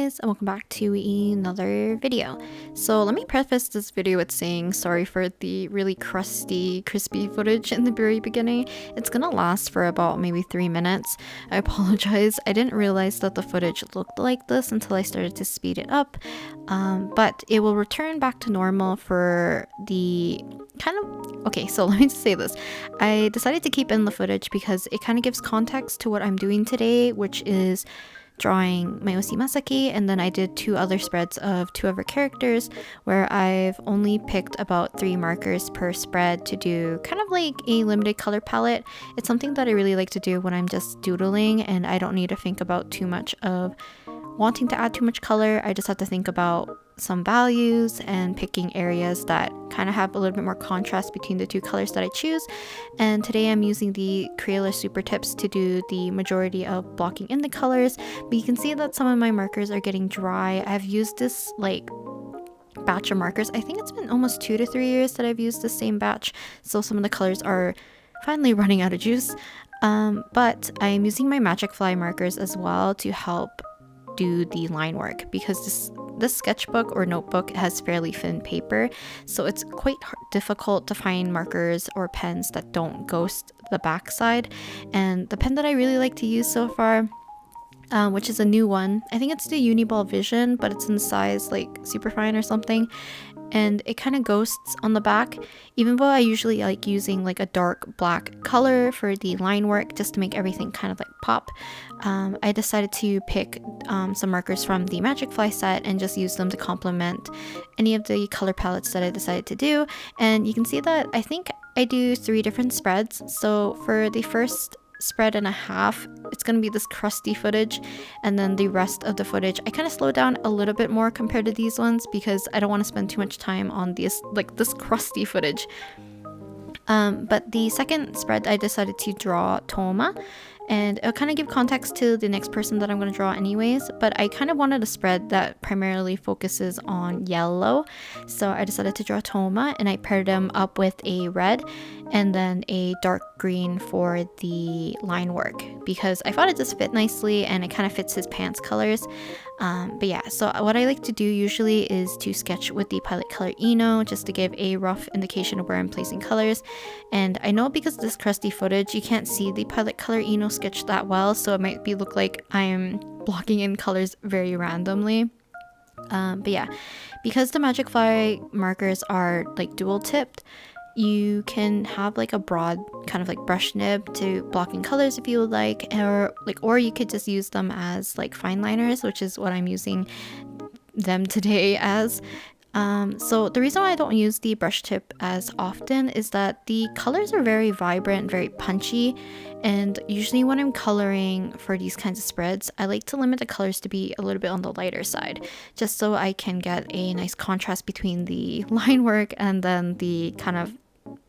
guys, and welcome back to another video. So let me preface this video with saying sorry for the really crusty, crispy footage in the very beginning. It's gonna last for about maybe 3 minutes. I apologize. I didn't realize that the footage looked like this until I started to speed it up. But it will return back to normal for the okay, so let me just say this. I decided to keep in the footage because it kind of gives context to what I'm doing today, which is drawing Mayoshi Masaki, and then I did 2 other spreads of 2 other characters where I've only picked about 3 markers per spread to do kind of like a limited color palette. It's something that I really like to do when I'm just doodling and I don't need to think about too much of wanting to add too much color. I just have to think about some values and picking areas that kind of have a little bit more contrast between the 2 colors that I choose. And today I'm using the Crayola Super Tips to do the majority of blocking in the colors, but you can see that some of my markers are getting dry. I've used this like batch of markers. I think it's been almost 2 to 3 years that I've used the same batch, so some of the colors are finally running out of juice. But I'm using my Magicfly markers as well to help do the line work, because this sketchbook or notebook has fairly thin paper, so it's quite difficult to find markers or pens that don't ghost the backside. And the pen that I really like to use so far, which is a new one, I think it's the Uniball Vision, but it's in size like Superfine or something, and it kind of ghosts on the back, even though I usually like using like a dark black color for the line work just to make everything kind of like pop. I decided to pick some markers from the Magicfly set and just use them to complement any of the color palettes that I decided to do. And you can see that I think I do 3 different spreads. So for the first spread and a half, it's gonna be this crusty footage, and then the rest of the footage I kind of slowed down a little bit more compared to these ones because I don't want to spend too much time on this crusty footage. But the second spread I decided to draw Toma, and it'll kind of give context to the next person that I'm going to draw anyways, but I kind of wanted a spread that primarily focuses on yellow, so I decided to draw Toma, and I paired them up with a red and then a dark green for the line work because I thought it just fit nicely and it kind of fits his pants colors. But yeah, so what I like to do usually is to sketch with the Pilot Color Eno just to give a rough indication of where I'm placing colors. And I know because of this crusty footage, you can't see the Pilot Color Eno sketch that well, so it might look like I'm blocking in colors very randomly. But yeah, because the Magicfly markers are like dual tipped, you can have like a broad kind of like brush nib to block in colors if you would like, or you could just use them as like fine liners, which is what I'm using them today as. So the reason why I don't use the brush tip as often is that the colors are very vibrant, very punchy, and usually when I'm coloring for these kinds of spreads, I like to limit the colors to be a little bit on the lighter side, just so I can get a nice contrast between the line work and then the kind of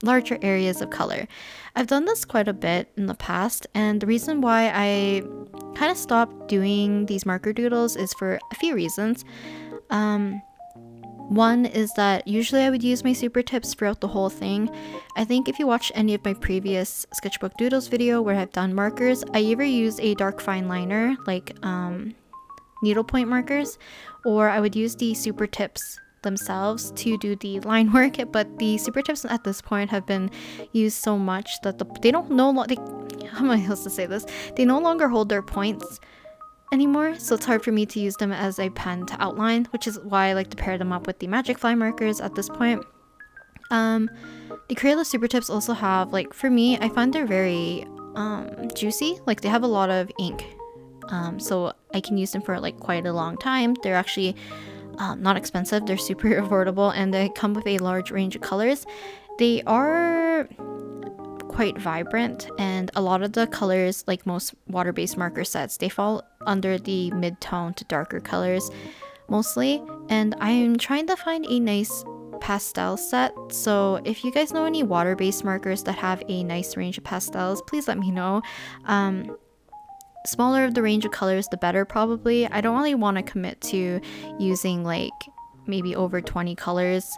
larger areas of color. I've done this quite a bit in the past, and the reason why I kind of stopped doing these marker doodles is for a few reasons. One is that usually I would use my super tips throughout the whole thing. I think if you watch any of my previous sketchbook doodles video where I've done markers, I either use a dark fine liner like needlepoint markers, or I would use the super tips themselves to do the line work, but the super tips at this point have been used so much that how am I supposed to say this? They no longer hold their points anymore, so it's hard for me to use them as a pen to outline, which is why I like to pair them up with the Magicfly markers at this point. The Crayola Super Tips also have, like, for me, I find they're very juicy. Like, they have a lot of ink, so I can use them for like quite a long time. They're actually not expensive, they're super affordable, and they come with a large range of colors. They are quite vibrant, and a lot of the colors, like most water-based marker sets, they fall under the mid-tone to darker colors mostly, and I'm trying to find a nice pastel set. So if you guys know any water-based markers that have a nice range of pastels, please let me know. Smaller the range of colors, the better probably. I don't really want to commit to using like maybe over 20 colors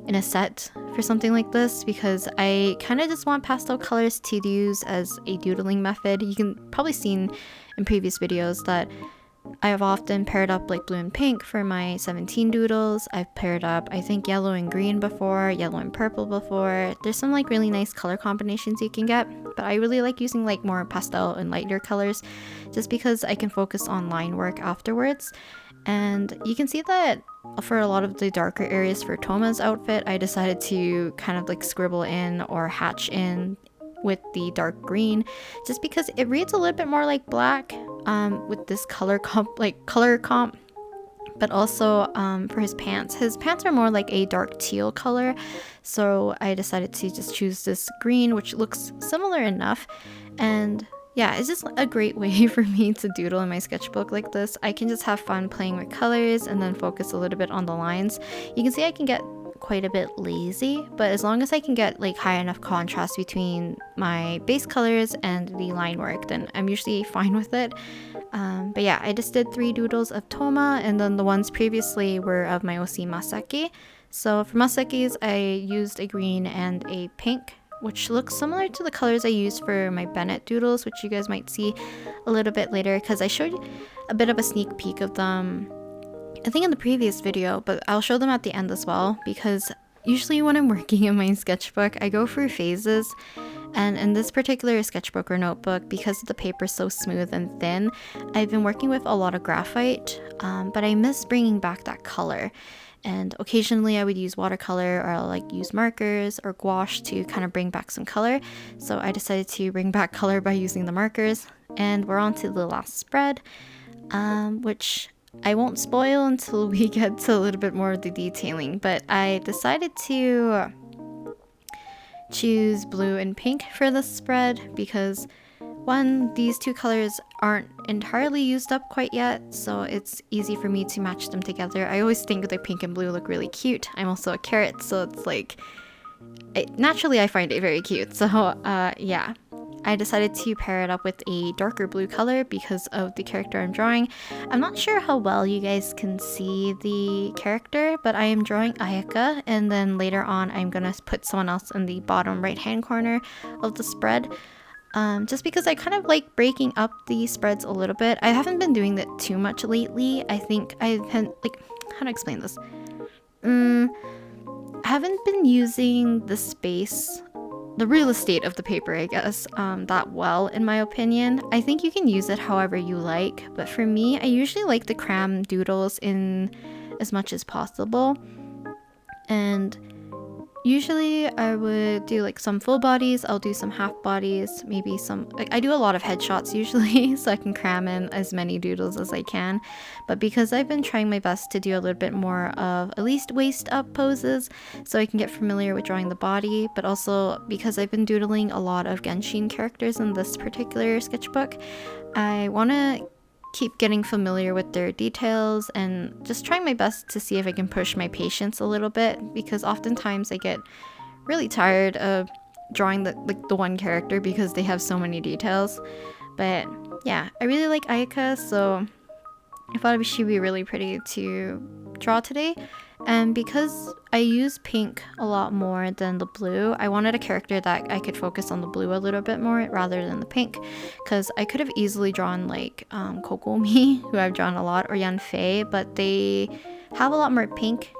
in a set for something like this, because I kind of just want pastel colors to use as a doodling method. You can probably seen in previous videos that I've often paired up like blue and pink for my 17 doodles. I've paired up, I think, yellow and green before, yellow and purple before. There's some like really nice color combinations you can get, but I really like using like more pastel and lighter colors just because I can focus on line work afterwards. And you can see that for a lot of the darker areas for Toma's outfit, I decided to kind of like scribble in or hatch in with the dark green just because it reads a little bit more like black with this color comp. But also for his pants are more like a dark teal color, so I decided to just choose this green, which looks similar enough. And yeah, it's just a great way for me to doodle in my sketchbook like this. I can just have fun playing with colors and then focus a little bit on the lines. You can see I can get quite a bit lazy, but as long as I can get like high enough contrast between my base colors and the line work, then I'm usually fine with it. But yeah, I just did 3 doodles of Toma, and then the ones previously were of my OC Masaki. So for Masaki's, I used a green and a pink, which looks similar to the colors I used for my Bennett doodles, which you guys might see a little bit later because I showed a bit of a sneak peek of them I think in the previous video, but I'll show them at the end as well because usually when I'm working in my sketchbook, I go through phases. And in this particular sketchbook or notebook, because the paper is so smooth and thin, I've been working with a lot of graphite, but I miss bringing back that color. And occasionally I would use watercolor or I'll like use markers or gouache to kind of bring back some color. So I decided to bring back color by using the markers. And we're on to the last spread, which I won't spoil until we get to a little bit more of the detailing. But I decided to choose blue and pink for this spread because one, these 2 colors aren't entirely used up quite yet, so it's easy for me to match them together. I always think that pink and blue look really cute. I'm also a carrot, so it's like naturally I find it very cute. So yeah, I decided to pair it up with a darker blue color because of the character I'm drawing. I'm not sure how well you guys can see the character, but I am drawing Ayaka, and then later on I'm gonna put someone else in the bottom right hand corner of the spread. Just because I kind of like breaking up the spreads a little bit. I haven't been doing that too much lately. I think I've been like, how to explain this? I haven't been using the space, the real estate of the paper, I guess, that well, in my opinion. I think you can use it however you like, but for me, I usually like to cram doodles in as much as possible. And usually I would do like some full bodies, I'll do some half bodies, maybe some, like I do a lot of headshots usually so I can cram in as many doodles as I can. But because I've been trying my best to do a little bit more of at least waist up poses so I can get familiar with drawing the body, but also because I've been doodling a lot of Genshin characters in this particular sketchbook, I want to keep getting familiar with their details and just trying my best to see if I can push my patience a little bit, because oftentimes I get really tired of drawing the one character because they have so many details. But yeah, I really like Ayaka, so I thought she'd be really pretty to draw today. And because I use pink a lot more than the blue, I wanted a character that I could focus on the blue a little bit more rather than the pink, because I could have easily drawn like Kokomi, who I've drawn a lot, or Yanfei, but they have a lot more pink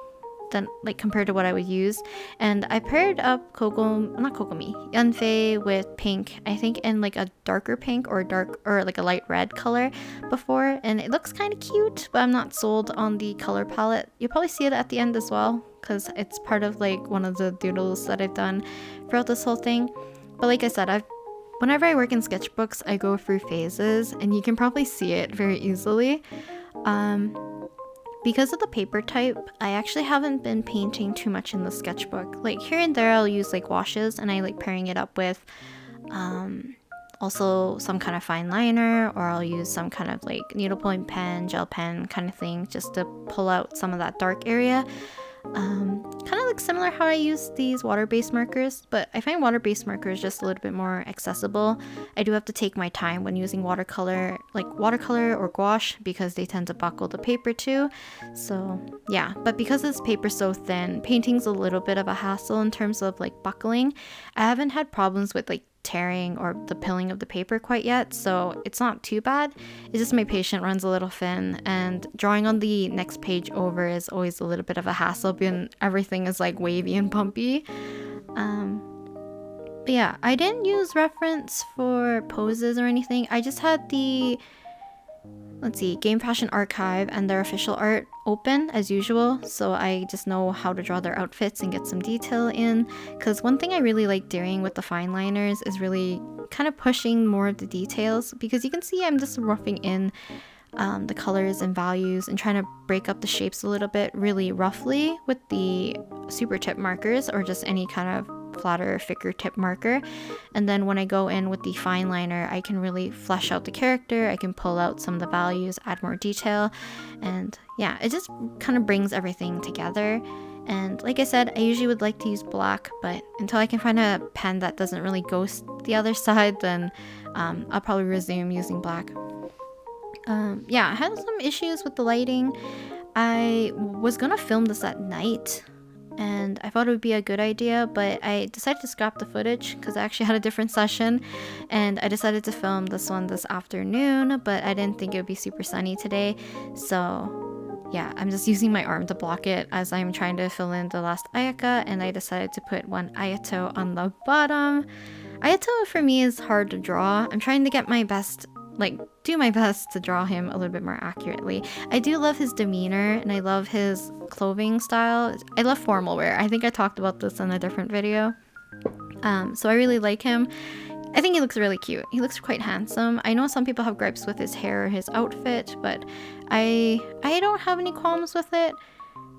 than like compared to what I would use. And I paired up Yanfei with pink, I think in like a darker pink or like a light red color before, and it looks kind of cute, but I'm not sold on the color palette. You'll probably see it at the end as well because it's part of like one of the doodles that I've done throughout this whole thing. But like I said, whenever I work in sketchbooks, I go through phases, and you can probably see it very easily. Because of the paper type, I actually haven't been painting too much in the sketchbook. Like here and there I'll use like washes, and I like pairing it up with also some kind of fine liner, or I'll use some kind of like needlepoint pen, gel pen kind of thing just to pull out some of that dark area. Kind of like similar how I use these water-based markers, but I find water-based markers just a little bit more accessible. I do have to take my time when using watercolor or gouache because they tend to buckle the paper too. So yeah, but because this paper's so thin, painting's a little bit of a hassle in terms of like buckling. I haven't had problems with like tearing or the peeling of the paper quite yet, so it's not too bad. It's just my patient runs a little thin, and drawing on the next page over is always a little bit of a hassle when everything is like wavy and bumpy. But yeah, I didn't use reference for poses or anything. I just had the, let's see, Game Fashion Archive and their official art open as usual, so I just know how to draw their outfits and get some detail in. Because one thing I really like doing with the fine liners is really kind of pushing more of the details, because you can see I'm just roughing in the colors and values and trying to break up the shapes a little bit really roughly with the super tip markers or just any kind of flatter, thicker tip marker. And then when I go in with the fine liner, I can really flesh out the character. I can pull out some of the values, add more detail, and yeah, it just kind of brings everything together. And like I said, I usually would like to use black, but until I can find a pen that doesn't really ghost the other side, then I'll probably resume using black. Yeah, I had some issues with the lighting. I was gonna film this at night, and I thought it would be a good idea, but I decided to scrap the footage because I actually had a different session, and I decided to film this one this afternoon, but I didn't think it would be super sunny today, so yeah, I'm just using my arm to block it as I'm trying to fill in the last Ayaka, and I decided to put one Ayato on the bottom. Ayato for me is hard to draw. I'm trying to get my best, like, do my best to draw him a little bit more accurately. I do love his demeanor, and I love his clothing style. I love formal wear. I think I talked about this in a different video. So I really like him. I think he looks really cute. He looks quite handsome. I know some people have gripes with his hair or his outfit, but I don't have any qualms with it.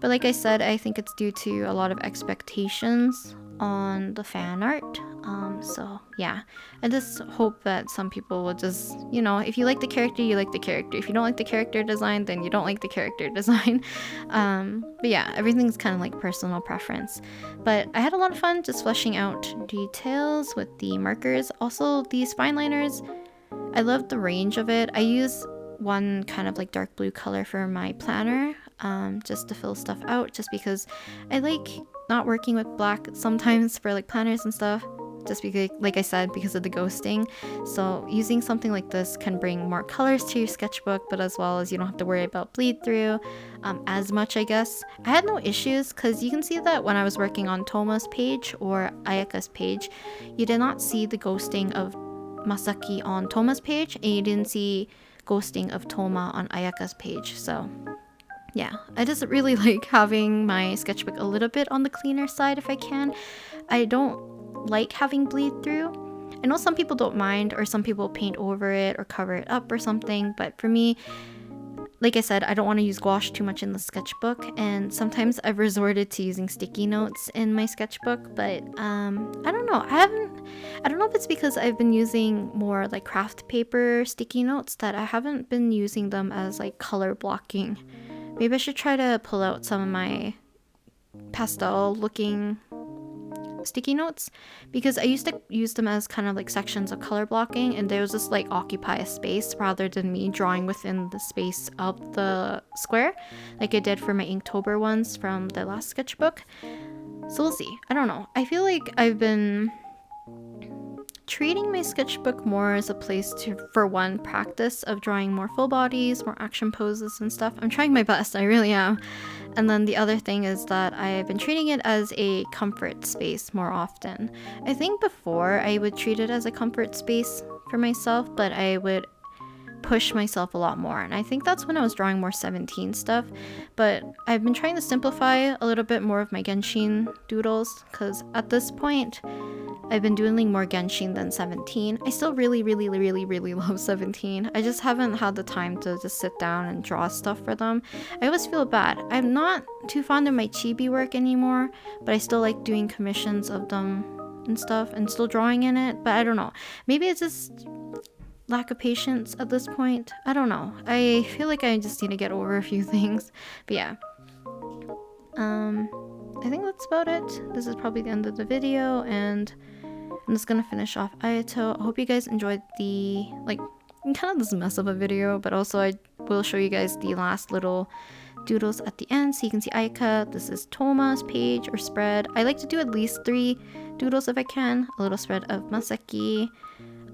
But like I said, I think it's due to a lot of expectations on the fan art. So yeah, I just hope that some people will just, you know, if you like the character, you like the character. If you don't like the character design, then you don't like the character design. But yeah, everything's kind of like personal preference. But I had a lot of fun just fleshing out details with the markers. Also, these fine liners, I love the range of it. I use one kind of like dark blue color for my planner, just to fill stuff out, just because I like not working with black sometimes for like planners and stuff, just because, like I said, because of the ghosting. So using something like this can bring more colors to your sketchbook, but as well as you don't have to worry about bleed through as much, I guess. I had no issues because you can see that when I was working on Toma's page or Ayaka's page, you did not see the ghosting of Masaki on Toma's page, and you didn't see ghosting of Toma on Ayaka's page. So yeah, I just really like having my sketchbook a little bit on the cleaner side if I can. I don't like having bleed through. I know some people don't mind, or some people paint over it or cover it up or something, but for me, like I said, I don't want to use gouache too much in the sketchbook, and sometimes I've resorted to using sticky notes in my sketchbook, but I don't know. I don't know if it's because I've been using more like craft paper sticky notes that I haven't been using them as like color blocking. Maybe I should try to pull out some of my pastel looking sticky notes, because I used to use them as kind of like sections of color blocking, and they was just like occupy a space rather than me drawing within the space of the square like I did for my Inktober ones from the last sketchbook. So we'll see. I don't know. I feel like I've been treating my sketchbook more as a place to, for one, practice of drawing more full bodies, more action poses and stuff. I'm trying my best, I really am. And then the other thing is that I've been treating it as a comfort space more often. I think before I would treat it as a comfort space for myself, but I would push myself a lot more, and I think that's when I was drawing more 17 stuff. But I've been trying to simplify a little bit more of my Genshin doodles, because at this point I've been doodling more Genshin than 17. I still really love 17. I just haven't had the time to just sit down and draw stuff for them. I always feel bad. I'm not too fond of my chibi work anymore, but I still like doing commissions of them and stuff and still drawing in it. But I don't know, maybe it's just lack of patience at this point. I don't know. I feel like I just need to get over a few things. But yeah. I think that's about it. This is probably the end of the video, and I'm just gonna finish off Ayato. I hope you guys enjoyed the, like, kind of this mess of a video, but also I will show you guys the last little doodles at the end so you can see Ayaka. This is Toma's page or spread. I like to do at least 3 doodles if I can. A little spread of Masaki.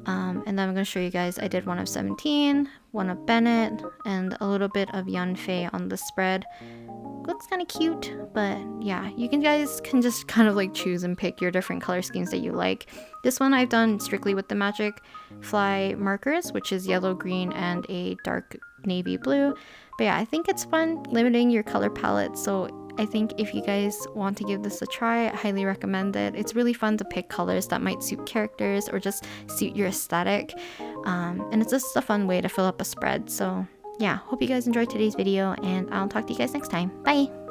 And then I'm going to show you guys, I did one of 17, one of Bennett, and a little bit of Yunfei on the spread. Looks kind of cute, but yeah, you guys can just kind of like choose and pick your different color schemes that you like. This one I've done strictly with the Magicfly markers, which is yellow, green, and a dark navy blue. But yeah, I think it's fun limiting your color palette, so I think if you guys want to give this a try, I highly recommend it. It's really fun to pick colors that might suit characters or just suit your aesthetic. And it's just a fun way to fill up a spread. So yeah, hope you guys enjoyed today's video, and I'll talk to you guys next time. Bye!